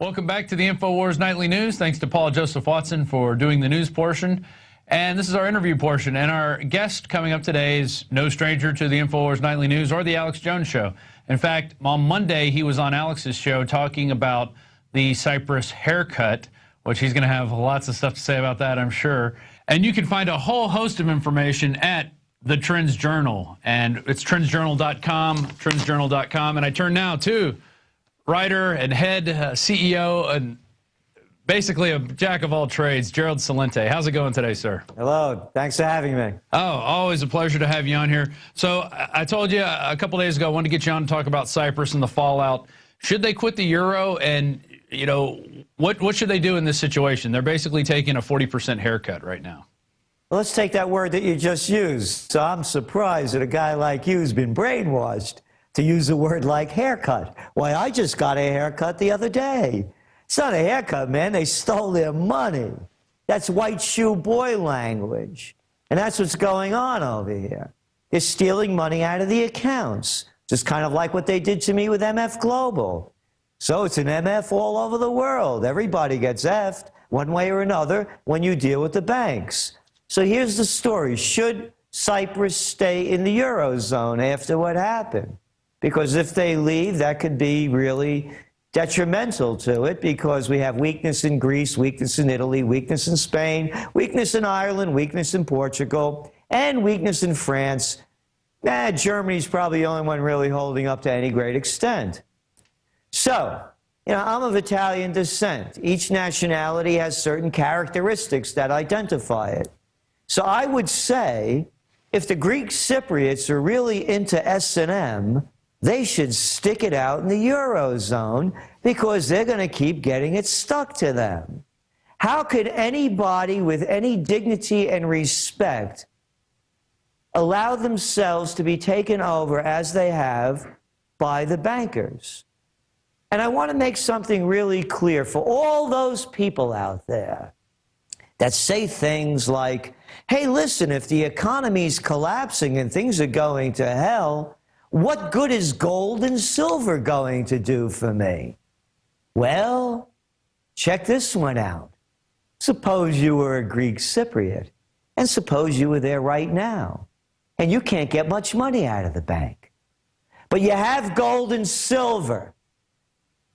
Welcome back to the InfoWars Nightly News. Thanks to Paul Joseph Watson for doing the news portion. And this is our interview portion. And our guest coming up today is no stranger to the InfoWars Nightly News or the Alex Jones Show. In fact, on Monday, he was on Alex's show talking about the Cyprus haircut, which he's going to have lots of stuff to say about that, I'm sure. And you can find a whole host of information at the Trends Journal. And it's trendsjournal.com. And I turn now to writer and head CEO and basically a jack of all trades, Gerald Celente. How's it going today, sir? Hello. Thanks for having me. Oh, always a pleasure to have you on here. So I told you a couple days ago I wanted to get you on to talk about Cyprus and the fallout. Should they quit the euro? And, you know, what should they do in this situation? They're basically taking a 40% haircut right now. Well, let's take that word that you just used. So I'm surprised that a guy like you's been brainwashed to use a word like haircut. Why, I just got a haircut the other day. It's not a haircut, man. They stole their money. That's white shoe boy language. And that's what's going on over here. They're stealing money out of the accounts, just kind of like what they did to me with MF Global. So it's an MF all over the world. Everybody gets effed one way or another when you deal with the banks. So here's the story. Should Cyprus stay in the Eurozone after what happened? Because if they leave, that could be really detrimental to it, because we have weakness in Greece, weakness in Italy, weakness in Spain, weakness in Ireland, weakness in Portugal, and weakness in France. Germany's probably the only one really holding up to any great extent. So, you know, I'm of Italian descent. Each nationality has certain characteristics that identify it. So I would say, if the Greek Cypriots are really into S&M, they should stick it out in the Eurozone, because they're going to keep getting it stuck to them. How could anybody with any dignity and respect allow themselves to be taken over as they have by the bankers? And I want to make something really clear for all those people out there that say things like, hey, listen, if the economy's collapsing and things are going to hell, what good is gold and silver going to do for me? Well, check this one out. Suppose you were a Greek Cypriot, and suppose you were there right now, and you can't get much money out of the bank. But you have gold and silver.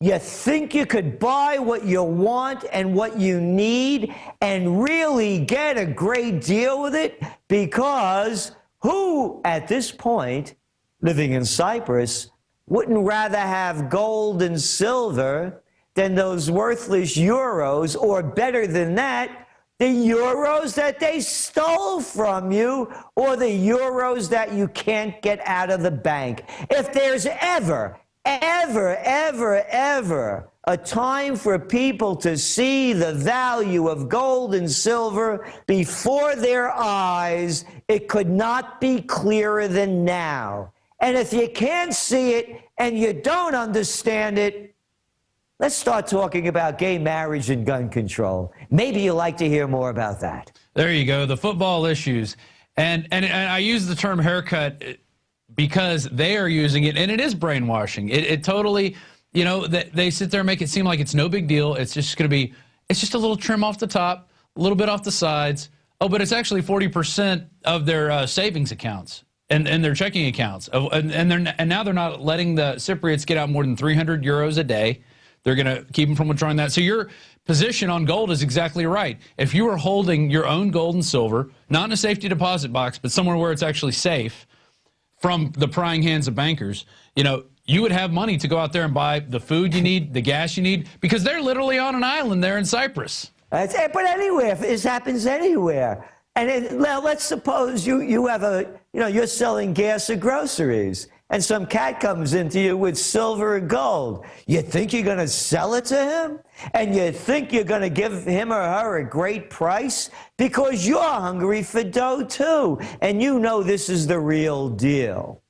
You think you could buy what you want and what you need and really get a great deal with it, because who, at this point, living in Cyprus, wouldn't rather have gold and silver than those worthless euros, or better than that, the euros that they stole from you, or the euros that you can't get out of the bank? If there's ever a time for people to see the value of gold and silver before their eyes, it could not be clearer than now. And if you can't see it and you don't understand it, let's start talking about gay marriage and gun control. Maybe you'd like to hear more about that. There you go, the football issues. And I use the term haircut because they are using it, and it is brainwashing. It totally, you know, they sit there and make it seem like it's no big deal. It's just going to be, it's just a little trim off the top, a little bit off the sides. Oh, but it's actually 40% of their savings accounts. And their checking accounts, and now they're not letting the Cypriots get out more than 300 euros a day. They're going to keep them from withdrawing that. So your position on gold is exactly right. If you were holding your own gold and silver, not in a safety deposit box, but somewhere where it's actually safe from the prying hands of bankers, you know, you would have money to go out there and buy the food you need, the gas you need, because they're literally on an island there in Cyprus. But anywhere, this happens anywhere. And well, let's suppose you have you're selling gas or groceries, and some cat comes into you with silver and gold. You think you're going to sell it to him? And you think you're going to give him or her a great price? Because you're hungry for dough too, and you know this is the real deal.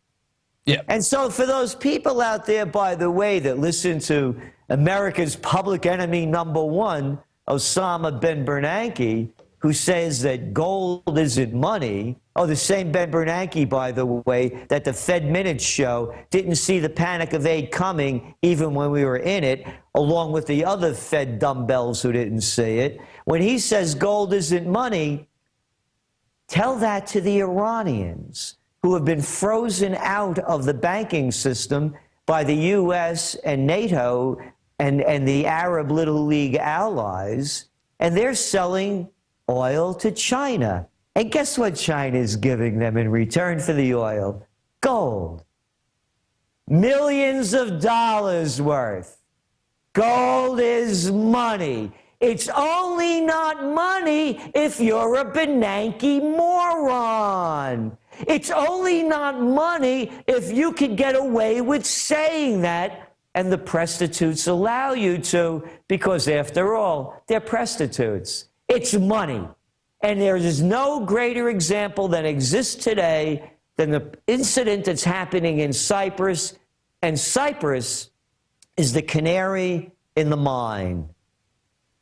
Yeah. And so for those people out there, by the way, that listen to America's public enemy #1, Osama bin Bernanke, who says that gold isn't money, Oh, the same Ben Bernanke, by the way, that the Fed Minutes show didn't see the panic of aid coming even when we were in it, along with the other Fed dumbbells who didn't see it. When he says gold isn't money, tell that to the Iranians who have been frozen out of the banking system by the U.S. and NATO and the Arab Little League allies, and they're selling oil to China. And guess what China is giving them in return for the oil? Gold. Millions of dollars worth. Gold is money. It's only not money if you're a Bernanke moron. It's only not money if you can get away with saying that and the prostitutes allow you to, because after all, they're prostitutes. It's money. And there is no greater example that exists today than the incident that's happening in Cyprus. And Cyprus is the canary in the mine.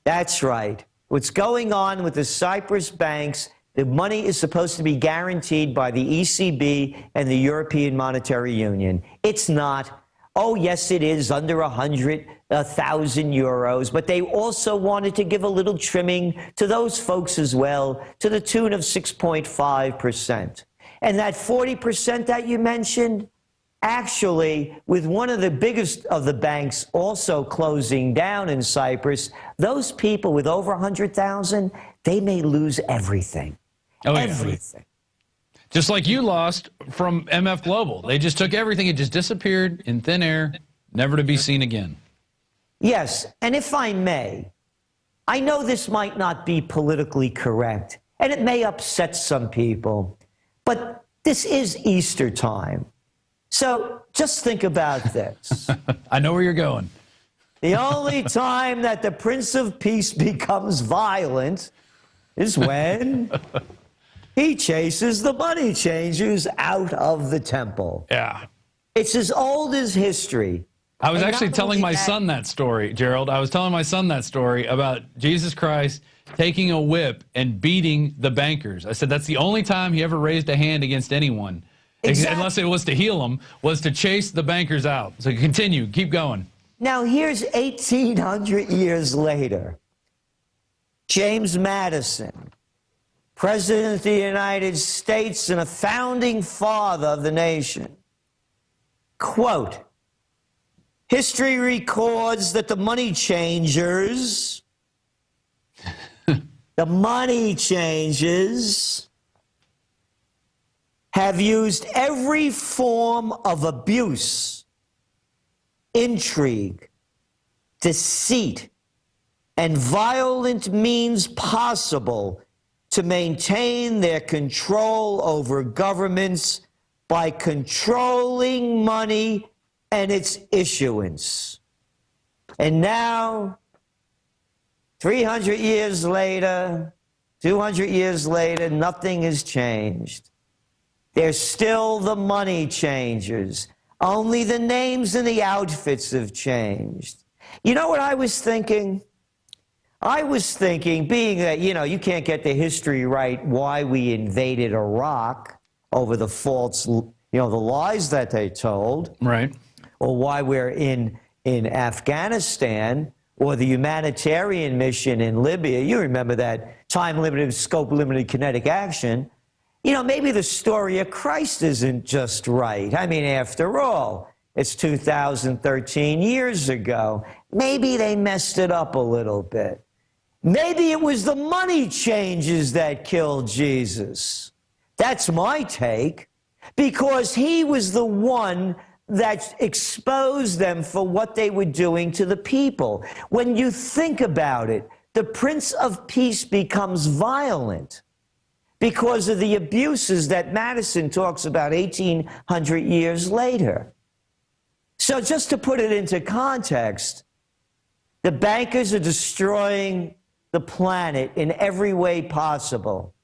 That's right. What's going on with the Cyprus banks, the money is supposed to be guaranteed by the ECB and the European Monetary Union. It's not. Oh, yes, it is under 100,000 euros, but they also wanted to give a little trimming to those folks as well, to the tune of 6.5%. And that 40% that you mentioned, actually, with one of the biggest of the banks also closing down in Cyprus, those people with over 100,000, they may lose everything. Oh, everything. Yeah. Just like you lost from MF Global. They just took everything. It just disappeared in thin air, never to be seen again. Yes, and if I may, I know this might not be politically correct, and it may upset some people, but this is Easter time. So just think about this. I know where you're going. The only time that the Prince of Peace becomes violent is when he chases the money changers out of the temple. Yeah. It's as old as history. I was actually telling my son that story, Gerald. I was telling my son that story about Jesus Christ taking a whip and beating the bankers. I said that's the only time he ever raised a hand against anyone, unless it was to heal them, was to chase the bankers out. So continue, keep going. Now here's 1,800 years later. James Madison, President of the United States and a founding father of the nation. Quote, history records that the money changers have used every form of abuse, intrigue, deceit, and violent means possible to maintain their control over governments by controlling money and its issuance. And now, 300 years later, 200 years later, nothing has changed. They're still the money changers. Only the names and the outfits have changed. You know what I was thinking? I was thinking, being that, you can't get the history right, why we invaded Iraq over the false, the lies that they told. Right. Or why we're in Afghanistan, or the humanitarian mission in Libya. You remember that time-limited, scope-limited kinetic action. Maybe the story of Christ isn't just right. I mean, after all, it's 2013 years ago. Maybe they messed it up a little bit. Maybe it was the money changes that killed Jesus. That's my take, because he was the one that exposed them for what they were doing to the people. When you think about it, the Prince of Peace becomes violent because of the abuses that Madison talks about 1,800 years later. So just to put it into context, the bankers are destroying the planet in every way possible.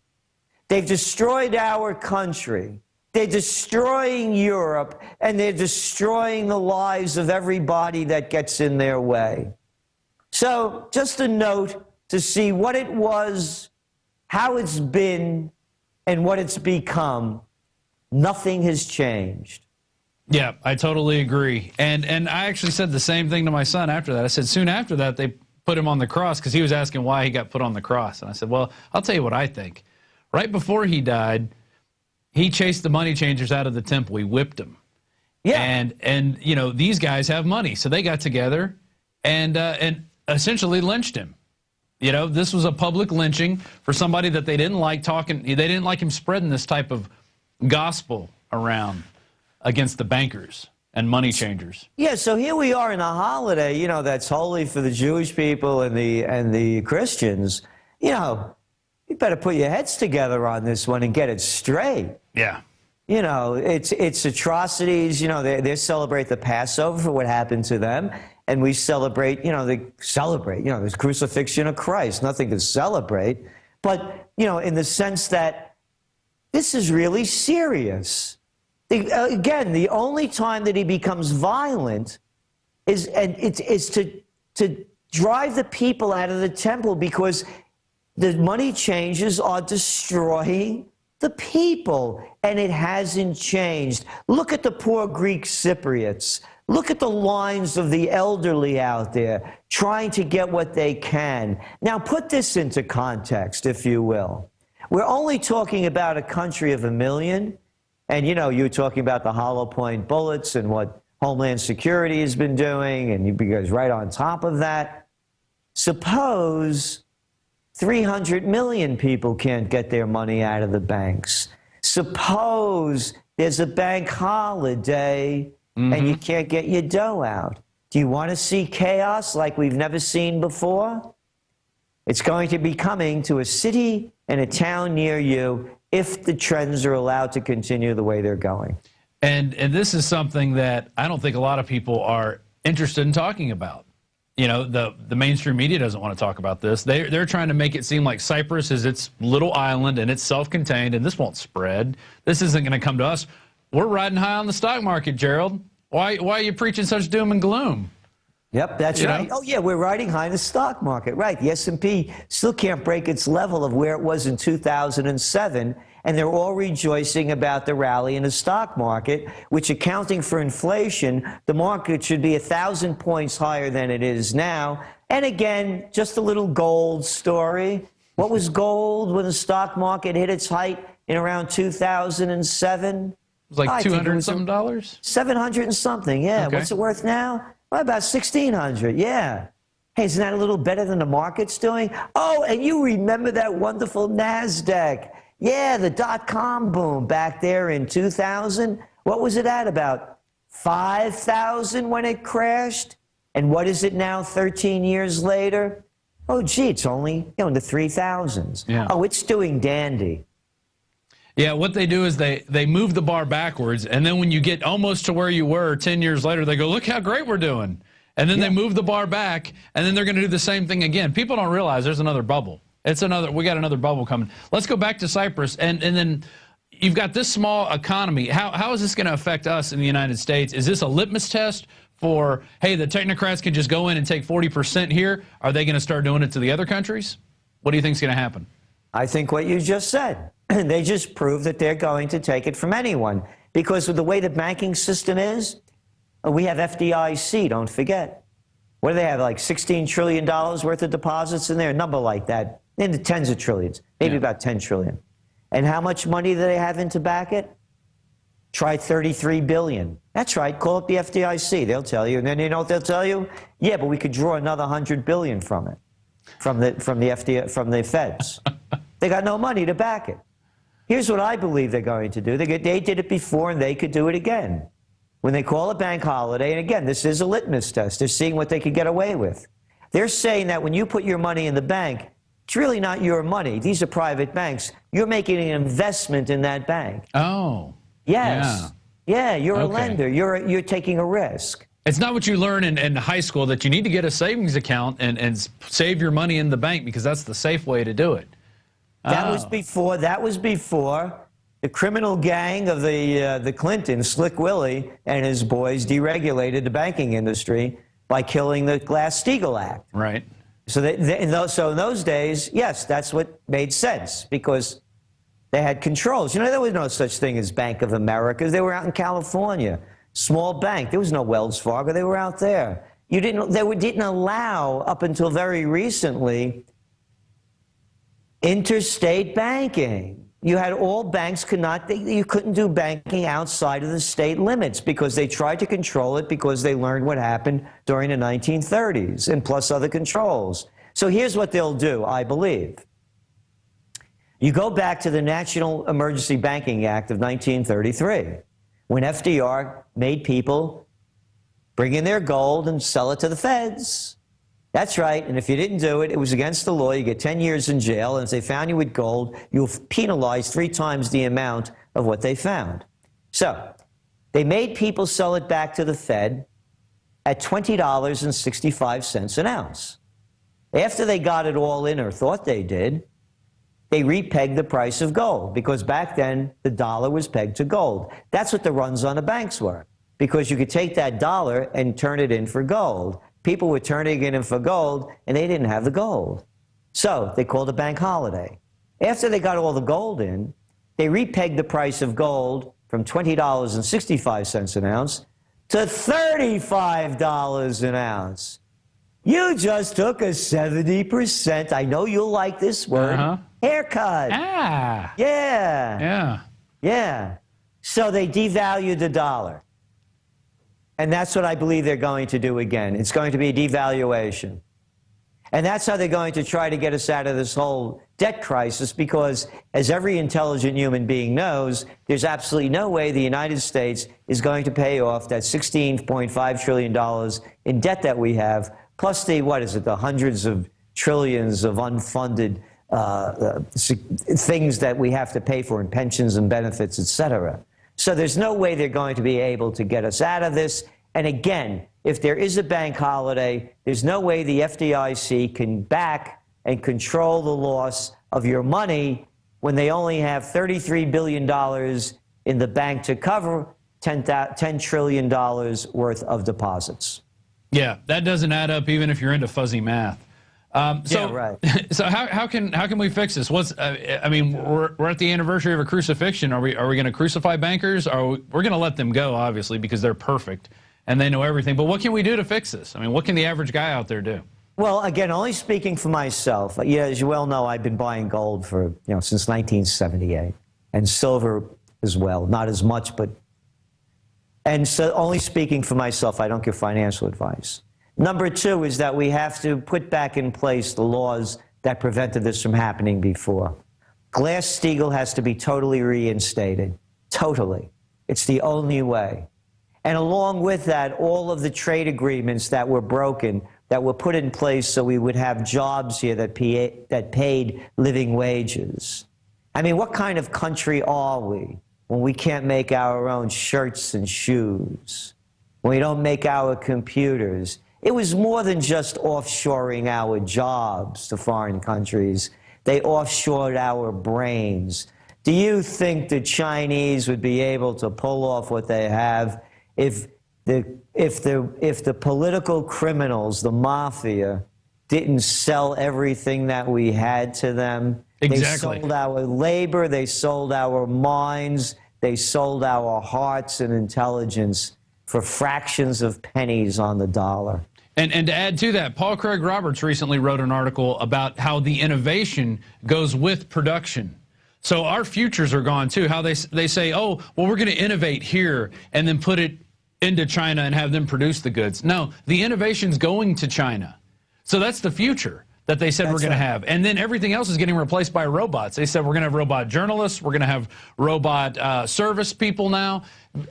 They've destroyed our country. They're destroying Europe, and they're destroying the lives of everybody that gets in their way. So just a note to see what it was, how it's been, and what it's become, nothing has changed. Yeah, I totally agree. And I actually said the same thing to my son after that. I said soon after that they put him on the cross because he was asking why he got put on the cross. And I said, well, I'll tell you what I think. Right before he died, he chased the money changers out of the temple. He whipped them. Yeah. And you know, these guys have money. So they got together and essentially lynched him. You know, this was a public lynching for somebody that they didn't like talking. They didn't like him spreading this type of gospel around against the bankers and money changers. Yeah, so here we are in a holiday, you know, that's holy for the Jewish people and the Christians. You know, you better put your heads together on this one and get it straight. Yeah. You know, it's atrocities. You know, they celebrate the Passover for what happened to them. And we celebrate, you know, there's crucifixion of Christ, nothing to celebrate. But, you know, in the sense that this is really serious. Again, the only time that he becomes violent is to drive the people out of the temple because the money changers are destroying the people, and it hasn't changed. Look at the poor Greek Cypriots. Look at the lines of the elderly out there trying to get what they can. Now, put this into context, if you will. We're only talking about a country of 1 million. And, you know, you're talking about the hollow point bullets and what Homeland Security has been doing, and you guys right on top of that. Suppose 300 million people can't get their money out of the banks. Suppose there's a bank holiday and you can't get your dough out. Do you want to see chaos like we've never seen before? It's going to be coming to a city and a town near you if the trends are allowed to continue the way they're going. And this is something that I don't think a lot of people are interested in talking about. You know, the mainstream media doesn't want to talk about this. They're trying to make it seem like Cyprus is its little island and it's self-contained and this won't spread. This isn't going to come to us. We're riding high on the stock market, Gerald. Why are you preaching such doom and gloom? Yep, that's right. Oh, yeah, we're riding high in the stock market. Right, the S&P still can't break its level of where it was in 2007, and they're all rejoicing about the rally in the stock market, which, accounting for inflation, the market should be 1,000 points higher than it is now. And again, just a little gold story. What was gold when the stock market hit its height in around 2007? It was like $200 and something dollars? 700 and something, yeah. Okay. What's it worth now? Well, about 1,600, yeah. Hey, isn't that a little better than the market's doing? Oh, and you remember that wonderful NASDAQ. Yeah, the dot-com boom back there in 2000. What was it at, about 5,000 when it crashed? And what is it now 13 years later? Oh, gee, it's only in the 3,000s. Yeah. Oh, it's doing dandy. Yeah, what they do is they move the bar backwards, and then when you get almost to where you were 10 years later, they go, look how great we're doing. And then they move the bar back, and then they're going to do the same thing again. People don't realize there's another bubble. We got another bubble coming. Let's go back to Cyprus, and then you've got this small economy. How is this going to affect us in the United States? Is this a litmus test for, hey, the technocrats can just go in and take 40% here? Are they going to start doing it to the other countries? What do you think is going to happen? I think what you just said. They just prove that they're going to take it from anyone. Because of the way the banking system is, we have FDIC, don't forget. What do they have, like $16 trillion worth of deposits in there? A number like that, in the tens of trillions, maybe about 10 trillion. And how much money do they have in to back it? Try 33 billion. That's right, call up the FDIC, they'll tell you. And then you know what they'll tell you? Yeah, but we could draw another 100 billion from it, from the feds. They got no money to back it. Here's what I believe they're going to do. They did it before, and they could do it again. When they call a bank holiday, and again, this is a litmus test. They're seeing what they could get away with. They're saying that when you put your money in the bank, it's really not your money. These are private banks. You're making an investment in that bank. Oh. Yes. Yeah, you're a lender. You're taking a risk. It's not what you learn in high school that you need to get a savings account and save your money in the bank because that's the safe way to do it. That was before the criminal gang of the Clintons, Slick Willie and his boys, deregulated the banking industry by killing the Glass-Steagall Act. Right. So in those days, yes, that's what made sense because They had controls. You know, there was no such thing as Bank of America. They were out in California. Small bank. There was no Wells Fargo. They were out there. They didn't allow, up until very recently, interstate banking. You had all banks you couldn't do banking outside of the state limits because they tried to control it because they learned what happened during the 1930s and plus other controls. So here's what they'll do, I believe. You go back to the National Emergency Banking Act of 1933, when FDR made people bring in their gold and sell it to the feds. That's right, and if you didn't do it, it was against the law. You get 10 years in jail, and if they found you with gold, you'll penalize 3 times the amount of what they found. So they made people sell it back to the Fed at $20.65 an ounce. After they got it all in, or thought they did, they repegged the price of gold, because back then the dollar was pegged to gold. That's what the runs on the banks were, because you could take that dollar and turn it in for gold. People were turning it in for gold, and they didn't have the gold. So they called a bank holiday. After they got all the gold in, they repegged the price of gold from $20.65 an ounce to $35 an ounce. You just took a 70%, I know you'll like this word, haircut. Ah. Yeah. Yeah. Yeah. So they devalued the dollar. And that's what I believe they're going to do again. It's going to be a devaluation. And that's how they're going to try to get us out of this whole debt crisis, because as every intelligent human being knows, there's absolutely no way the United States is going to pay off that $16.5 trillion in debt that we have, plus the, the hundreds of trillions of unfunded things that we have to pay for in pensions and benefits, et cetera. So there's no way they're going to be able to get us out of this. And again, if there is a bank holiday, there's no way the FDIC can back and control the loss of your money when they only have $33 billion in the bank to cover $10 trillion worth of deposits. Yeah, that doesn't add up even if you're into fuzzy math. Yeah, right. So how can we fix this? I mean, we're at the anniversary of a crucifixion. Are we going to crucify bankers? We're going to let them go, obviously, because they're perfect and they know everything. But what can we do to fix this? I mean, what can the average guy out there do? Well, again, only speaking for myself. Yeah, as you well know, I've been buying gold for since 1978, and silver as well. Not as much, but and so only speaking for myself. I don't give financial advice. Number 2 is that we have to put back in place the laws that prevented this from happening before. Glass-Steagall has to be totally reinstated. Totally. It's the only way. And along with that, all of the trade agreements that were broken, that were put in place so we would have jobs here that paid living wages. I mean, what kind of country are we when we can't make our own shirts and shoes, when we don't make our computers? It was more than just offshoring our jobs to foreign countries. They offshored our brains. Do you think the Chinese would be able to pull off what they have if the political criminals, the mafia, didn't sell everything that we had to them? Exactly. They sold our labor, they sold our minds, they sold our hearts and intelligence for fractions of pennies on the dollar. And to add to that, Paul Craig Roberts recently wrote an article about how the innovation goes with production. So our futures are gone too. How they say, oh, well, we're going to innovate here and then put it into China and have them produce the goods. No, the innovation's going to China. So that's the future that they said we're going to have. And then everything else is getting replaced by robots. They said we're going to have robot journalists. We're going to have robot service people now.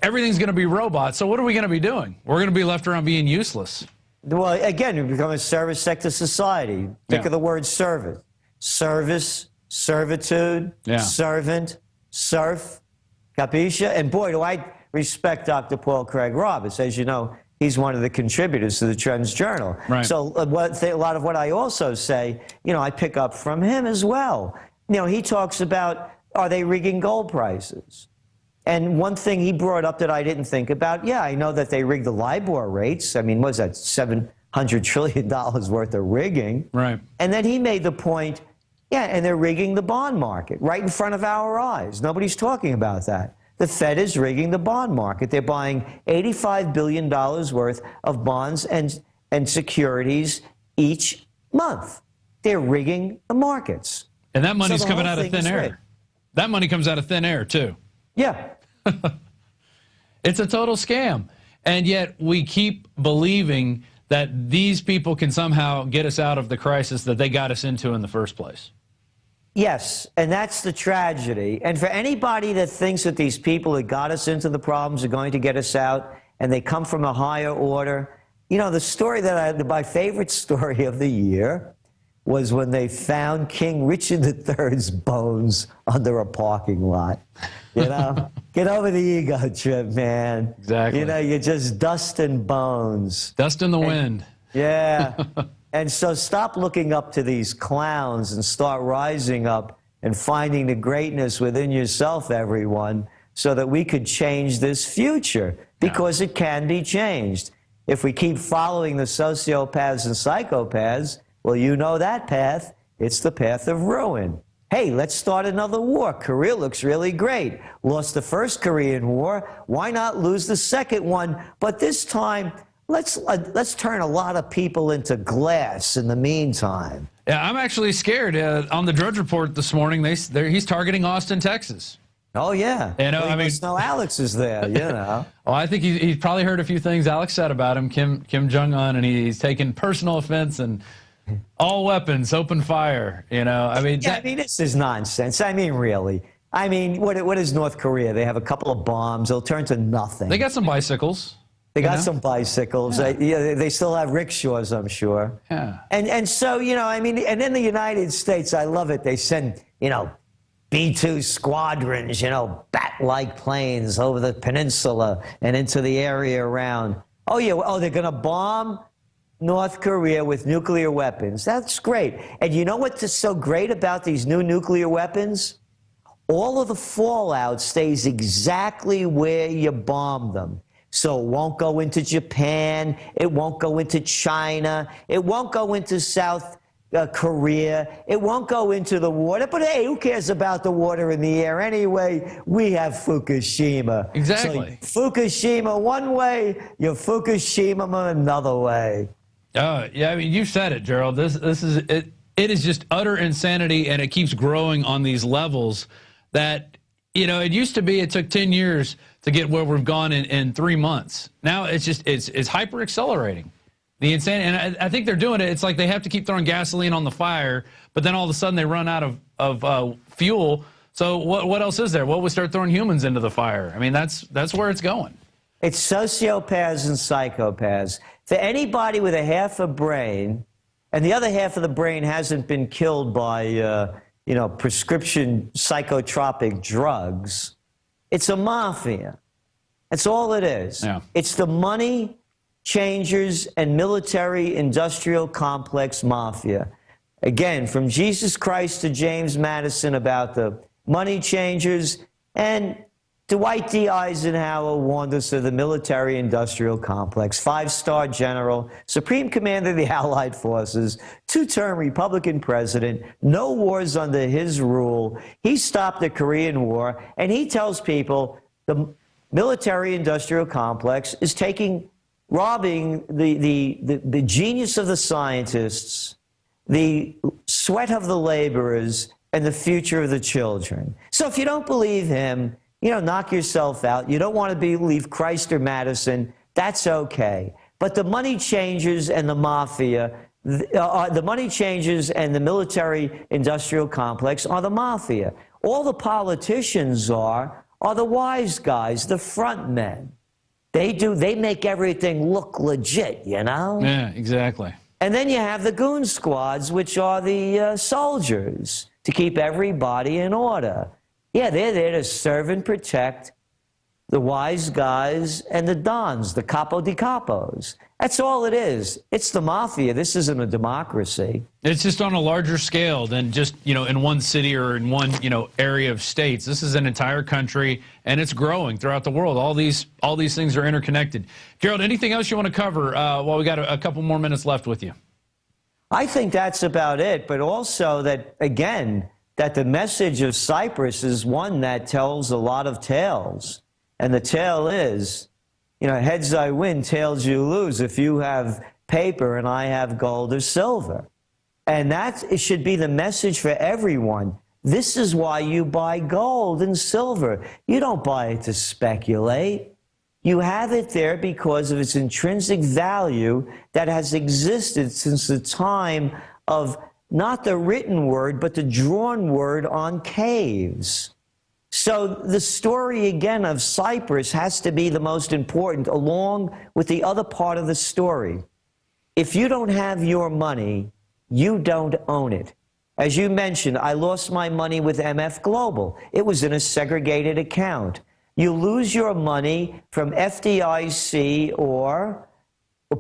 Everything's going to be robots. So what are we going to be doing? We're going to be left around being useless. Well, again, we become a service sector society. Think of the word service. Service, servitude, servant, serf, capisce? And boy, do I respect Dr. Paul Craig Roberts. As you know, he's one of the contributors to the Trends Journal. Right. So a lot of what I also say, I pick up from him as well. He talks about, are they rigging gold prices? And one thing he brought up that I didn't think about, I know that they rigged the LIBOR rates. I mean, what is that, $700 trillion worth of rigging? Right. And then he made the point, Yeah, and they're rigging the bond market right in front of our eyes. Nobody's talking about that. The Fed is rigging the bond market. They're buying $85 billion worth of bonds and securities each month. They're rigging the markets. And that money's So the coming whole out of thing thin is air. rigged. That money comes out of thin air, too. Yeah. It's a total scam. And yet we keep believing that these people can somehow get us out of the crisis that they got us into in the first place. Yes, and that's the tragedy. And for anybody that thinks that these people that got us into the problems are going to get us out and they come from a higher order, you know, the story that my favorite story of the year was when they found King Richard III's bones under a parking lot. You know, get over the ego trip, man. Exactly. You know, you're just dust and bones. Dust in the wind. Yeah. And so stop looking up to these clowns and start rising up and finding the greatness within yourself, everyone, so that we could change this future, because it can be changed. If we keep following the sociopaths and psychopaths, well, you know that path. It's the path of ruin. Hey, let's start another war. Korea looks really great. Lost the first Korean War. Why not lose the second one? But this time, let's turn a lot of people into glass in the meantime. Yeah, I'm actually scared. On the Drudge Report this morning, he's targeting Austin, Texas. Oh, yeah. You know, well, I mean, no, Alex is there, you know. Well, I think he's probably heard a few things Alex said about him, Kim Jong-un, and he's taken personal offense, and all weapons, open fire, you know. I mean, yeah, I mean, this is nonsense. I mean, really. I mean, what is North Korea? They have a couple of bombs. They'll turn to nothing. They got some bicycles. They got some bicycles. Yeah. They still have rickshaws, I'm sure. Yeah. And so, you know, I mean, and in the United States, I love it. They send, you know, B-2 squadrons, you know, bat-like planes over the peninsula and into the area around. Oh, yeah. Oh, they're going to bomb North Korea with nuclear weapons. That's great. And you know what's so great about these new nuclear weapons? All of the fallout stays exactly where you bombed them. So it won't go into Japan. It won't go into China. It won't go into South Korea. It won't go into the water. But hey, who cares about the water in the air anyway? We have Fukushima. Exactly. So Fukushima one way, you Fukushima another way. Yeah, I mean, you said it, Gerald. This is it. It is just utter insanity, and it keeps growing on these levels that, you know, it used to be it took 10 years to get where we've gone in 3 months. Now it's just it's hyper accelerating. The insanity, and I think they're doing it. It's like they have to keep throwing gasoline on the fire, but then all of a sudden they run out of fuel. So what else is there? Well, we start throwing humans into the fire. I mean, that's where it's going. It's sociopaths and psychopaths. For anybody with a half a brain, and the other half of the brain hasn't been killed by, you know, prescription psychotropic drugs, it's a mafia. That's all it is. Yeah. It's the money changers and military industrial complex mafia. Again, from Jesus Christ to James Madison about the money changers, and Dwight D. Eisenhower warned us of the military-industrial complex. Five-star general, supreme commander of the Allied forces, two-term Republican president, no wars under his rule. He stopped the Korean War, and he tells people the military-industrial complex is robbing the genius of the scientists, the sweat of the laborers, and the future of the children. So if you don't believe him, you know, knock yourself out. You don't want to believe Christ or Madison, that's okay. But the money changers and the mafia, the money changers and the military-industrial complex are the mafia. All the politicians are the wise guys, the front men. They make everything look legit, you know? Yeah, exactly. And then you have the goon squads, which are the soldiers, to keep everybody in order. Yeah, they're there to serve and protect the wise guys and the dons, the capo di capos. That's all it is. It's the mafia. This isn't a democracy. It's just on a larger scale than just, you know, in one city or in one, you know, area of states. This is an entire country, and it's growing throughout the world. All these things are interconnected. Gerald, anything else you want to cover while we got a couple more minutes left with you? I think that's about it, but also that, again, that the message of Cyprus is one that tells a lot of tales. And the tale is, you know, heads I win, tails you lose if you have paper and I have gold or silver. And that it should be the message for everyone. This is why you buy gold and silver. You don't buy it to speculate. You have it there because of its intrinsic value that has existed since the time of not the written word, but the drawn word on caves. So the story, again, of Cyprus has to be the most important, along with the other part of the story. If you don't have your money, you don't own it. As you mentioned, I lost my money with MF Global. It was in a segregated account. You lose your money from FDIC or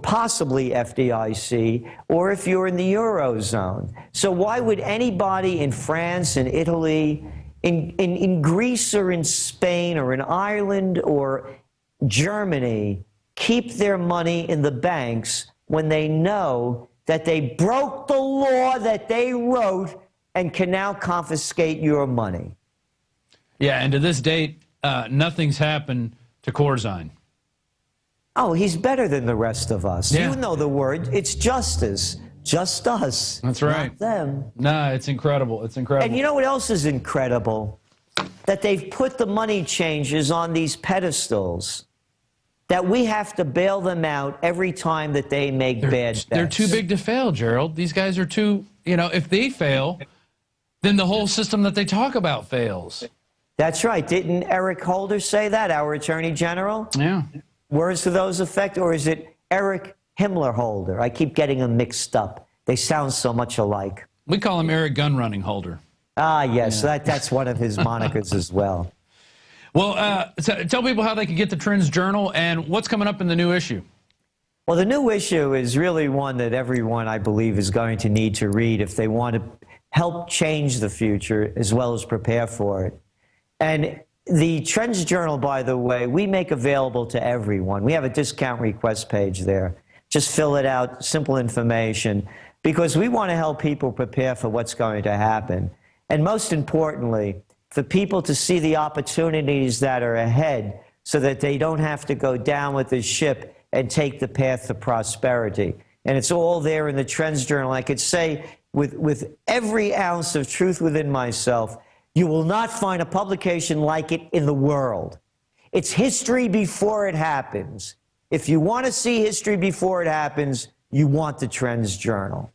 possibly FDIC, or if you're in the Eurozone. So why would anybody in France, in Italy, in Greece or in Spain or in Ireland or Germany keep their money in the banks when they know that they broke the law that they wrote and can now confiscate your money? Yeah, and to this date, nothing's happened to Corzine. Oh, he's better than the rest of us. Yeah. You know the word. It's justice. Just us. That's right. Not them. No, it's incredible. It's incredible. And you know what else is incredible? That they've put the money changers on these pedestals. That we have to bail them out every time that they make bad bets. They're too big to fail, Gerald. These guys are too, you know, if they fail, then the whole system that they talk about fails. That's right. Didn't Eric Holder say that, our Attorney General? Yeah. Words to those effect, or is it Eric Himmler Holder? I keep getting them mixed up. They sound so much alike. We call him Eric Gun Running Holder. Ah, yes, yeah. That's one of his monikers as well. Well, tell people how they can get the Trends Journal and what's coming up in the new issue. Well, the new issue is really one that everyone, I believe, is going to need to read if they want to help change the future as well as prepare for it. And the Trends Journal, by the way, we make available to everyone. We have a discount request page there. Just fill it out, simple information, because we want to help people prepare for what's going to happen. And most importantly, for people to see the opportunities that are ahead so that they don't have to go down with the ship and take the path to prosperity. And it's all there in the Trends Journal. I could say with every ounce of truth within myself, you will not find a publication like it in the world. It's history before it happens. If you want to see history before it happens, you want the Trends Journal.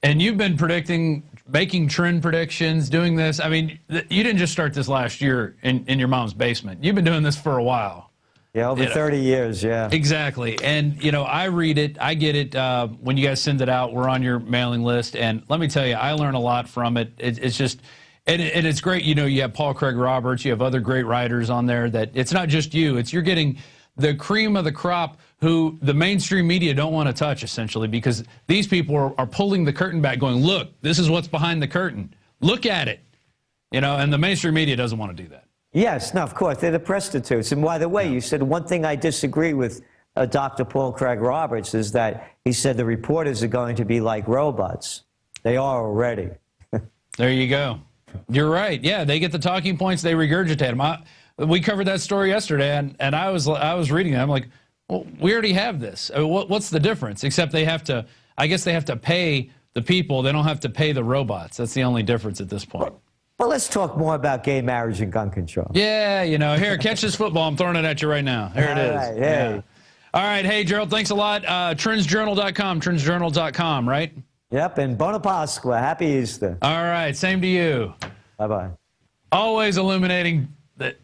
And you've been predicting, making trend predictions, doing this. I mean, you didn't just start this last year in your mom's basement. You've been doing this for a while. Yeah, over 30 years, yeah. Exactly. And, you know, I read it. I get it. When you guys send it out, we're on your mailing list. And let me tell you, I learn a lot from it. It's just... And it's great, you know, you have Paul Craig Roberts, you have other great writers on there that it's not just you, it's you're getting the cream of the crop who the mainstream media don't want to touch, essentially, because these people are pulling the curtain back going, look, this is what's behind the curtain. Look at it. You know, and the mainstream media doesn't want to do that. Yes, no, of course, they're the prostitutes. And by the way, you said one thing I disagree with Dr. Paul Craig Roberts is that he said the reporters are going to be like robots. They are already. There you go. You're right. Yeah, they get the talking points, they regurgitate them. We covered that story yesterday, and I was reading it. I'm like, well, we already have this. I mean, what's the difference? Except they have to, I guess they have to pay the people. They don't have to pay the robots. That's the only difference at this point. Well, let's talk more about gay marriage and gun control. Yeah, you know, here, catch this football. I'm throwing it at you right now. Here it is. Right, hey. Yeah. All right, hey, Gerald, thanks a lot. Trendsjournal.com, trendsjournal.com, right? Yep, and Bona Pasqua. Happy Easter. All right, same to you. Bye-bye. Always illuminating the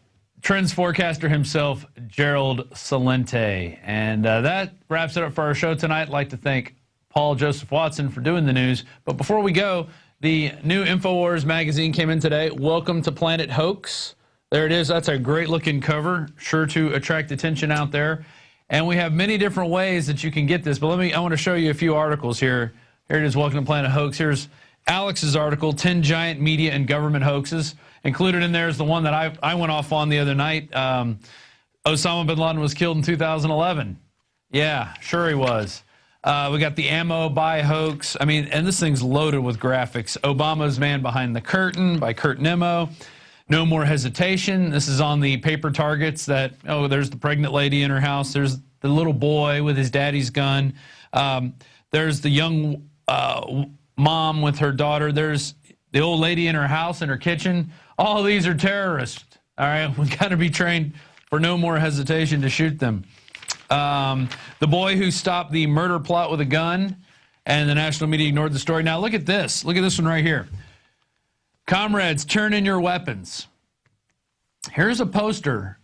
trends forecaster himself, Gerald Celente. And that wraps it up for our show tonight. I'd like to thank Paul Joseph Watson for doing the news. But before we go, the new InfoWars magazine came in today. Welcome to Planet Hoax. There it is. That's a great-looking cover, sure to attract attention out there. And we have many different ways that you can get this. But I want to show you a few articles here. Here it is, Welcome to Planet Hoax. Here's Alex's article, 10 Giant Media and Government Hoaxes. Included in there is the one that I went off on the other night. Osama bin Laden was killed in 2011. Yeah, sure he was. We got the ammo buy hoax. I mean, and this thing's loaded with graphics. Obama's Man Behind the Curtain by Kurt Nimmo. No More Hesitation. This is on the paper targets that, oh, there's the pregnant lady in her house. There's the little boy with his daddy's gun. There's the young mom with her daughter. There's the old lady in her house, in her kitchen. All these are terrorists. All right, we got to be trained for no more hesitation to shoot them. The boy who stopped the murder plot with a gun, and the national media ignored the story. Now look at this. Look at this one right here. Comrades, turn in your weapons. Here's a poster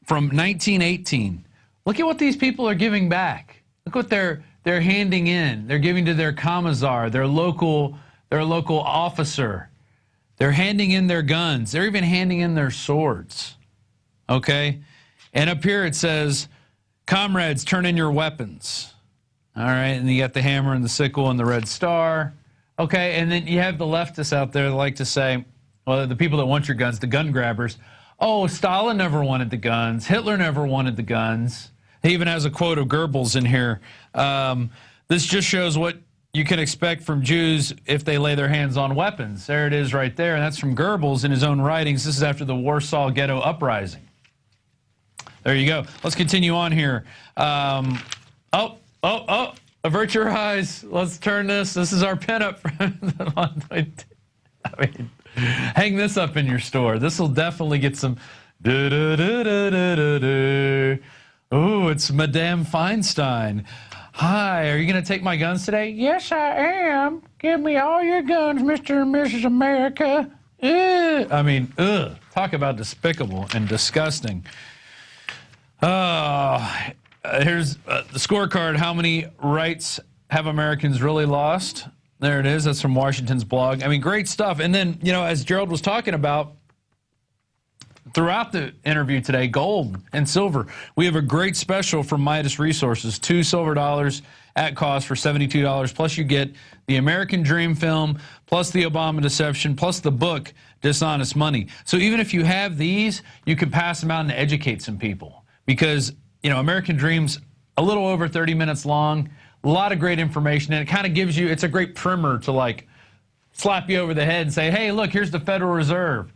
from 1918. Look at what these people are giving back. Look what they're handing in. They're giving to their commissar, their local officer. They're handing in their guns. They're even handing in their swords. Okay? And up here it says, comrades, turn in your weapons. All right, and you got the hammer and the sickle and the red star. Okay, and then you have the leftists out there that like to say, well, the people that want your guns, the gun grabbers, oh, Stalin never wanted the guns. Hitler never wanted the guns. He even has a quote of Goebbels in here. This just shows what you can expect from Jews if they lay their hands on weapons. There it is right there, and that's from Goebbels in his own writings. This is after the Warsaw Ghetto Uprising. There you go. Let's continue on here. Avert your eyes. Let's turn this. This is our pinup. I mean, hang this up in your store. This will definitely get some. Oh, it's Madame Feinstein. Hi, are you going to take my guns today? Yes, I am. Give me all your guns, Mr. and Mrs. America. I mean, talk about despicable and disgusting. Here's the scorecard. How many rights have Americans really lost? There it is. That's from Washington's blog. I mean, great stuff. And then, you know, as Gerald was talking about throughout the interview today, gold and silver. We have a great special from Midas Resources. 2 silver dollars at cost for $72. Plus you get the American Dream film, plus the Obama Deception, plus the book, Dishonest Money. So even if you have these, you can pass them out and educate some people. Because, you know, American Dream's a little over 30 minutes long, a lot of great information, and it kind of gives you, it's a great primer to like slap you over the head and say, hey, look, here's the Federal Reserve.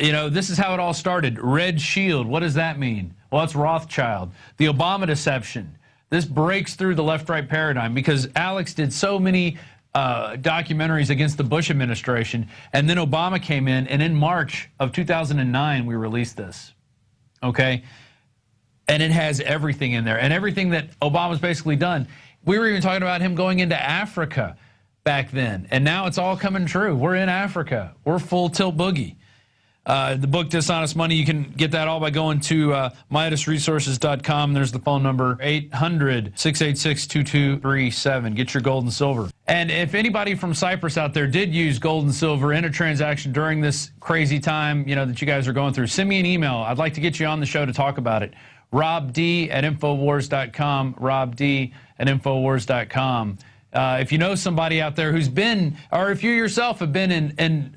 You know, this is how it all started. Red Shield, what does that mean? Well, it's Rothschild. The Obama Deception. This breaks through the left-right paradigm because Alex did so many documentaries against the Bush administration, and then Obama came in, and in March of 2009, we released this, okay? And it has everything in there, and everything that Obama's basically done. We were even talking about him going into Africa back then, and now it's all coming true. We're in Africa. We're full tilt boogie. The book Dishonest Money, you can get that all by going to MidasResources.com. There's the phone number, 800-686-2237. Get your gold and silver. And if anybody from Cyprus out there did use gold and silver in a transaction during this crazy time, you know, that you guys are going through, send me an email. I'd like to get you on the show to talk about it. RobD@Infowars.com, RobD@Infowars.com. If you know somebody out there who's been, or if you yourself have been in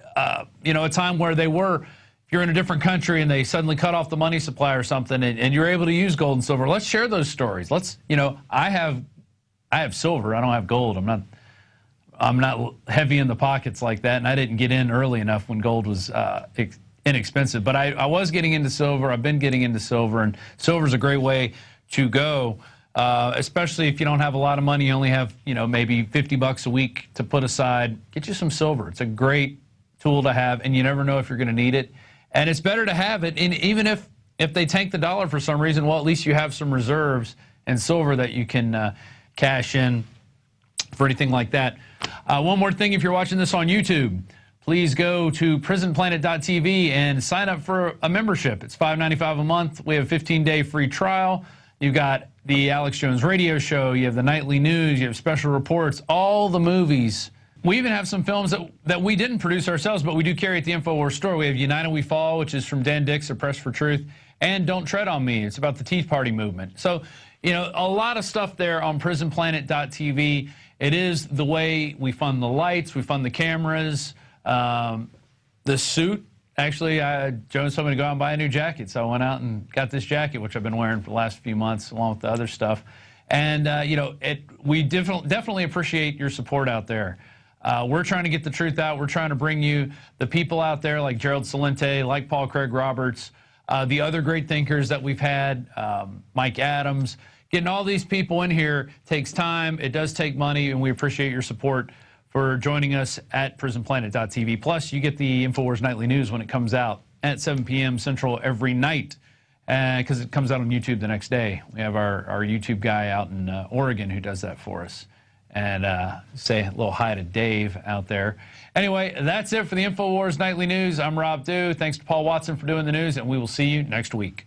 you know, a time where they were, if you're in a different country and they suddenly cut off the money supply or something, and you're able to use gold and silver, let's share those stories. Let's, you know, I have silver. I don't have gold. I'm not heavy in the pockets like that, and I didn't get in early enough when gold was inexpensive. But I was getting into silver. I've been getting into silver, and silver's a great way to go. Especially if you don't have a lot of money, you only have, you know, maybe $50 a week to put aside. Get you some silver. It's a great tool to have, and you never know if you're going to need it. And it's better to have it, and even if they tank the dollar for some reason, well, at least you have some reserves in silver that you can cash in for anything like that. One more thing, if you're watching this on YouTube, please go to prisonplanet.tv and sign up for a membership. It's $5.95 a month. We have a 15-day free trial. You've got the Alex Jones radio show, you have the nightly news, you have special reports, all the movies. We even have some films that we didn't produce ourselves, but we do carry at the InfoWars store. We have United We Fall, which is from Dan Dix of Press for Truth, and Don't Tread on Me. It's about the Tea Party movement. So, you know, a lot of stuff there on prisonplanet.tv. It is the way we fund the lights, we fund the cameras, the suit. Actually, Jones told me to go out and buy a new jacket, so I went out and got this jacket, which I've been wearing for the last few months, along with the other stuff. And, we definitely appreciate your support out there. We're trying to get the truth out. We're trying to bring you the people out there like Gerald Celente, like Paul Craig Roberts, the other great thinkers that we've had, Mike Adams. Getting all these people in here takes time. It does take money, and we appreciate your support for joining us at prisonplanet.tv. Plus, you get the InfoWars Nightly News when it comes out at 7 p.m. Central every night, because it comes out on YouTube the next day. We have our YouTube guy out in Oregon who does that for us. And say a little hi to Dave out there. Anyway, that's it for the InfoWars Nightly News. I'm Rob Dew. Thanks to Paul Watson for doing the news, and we will see you next week.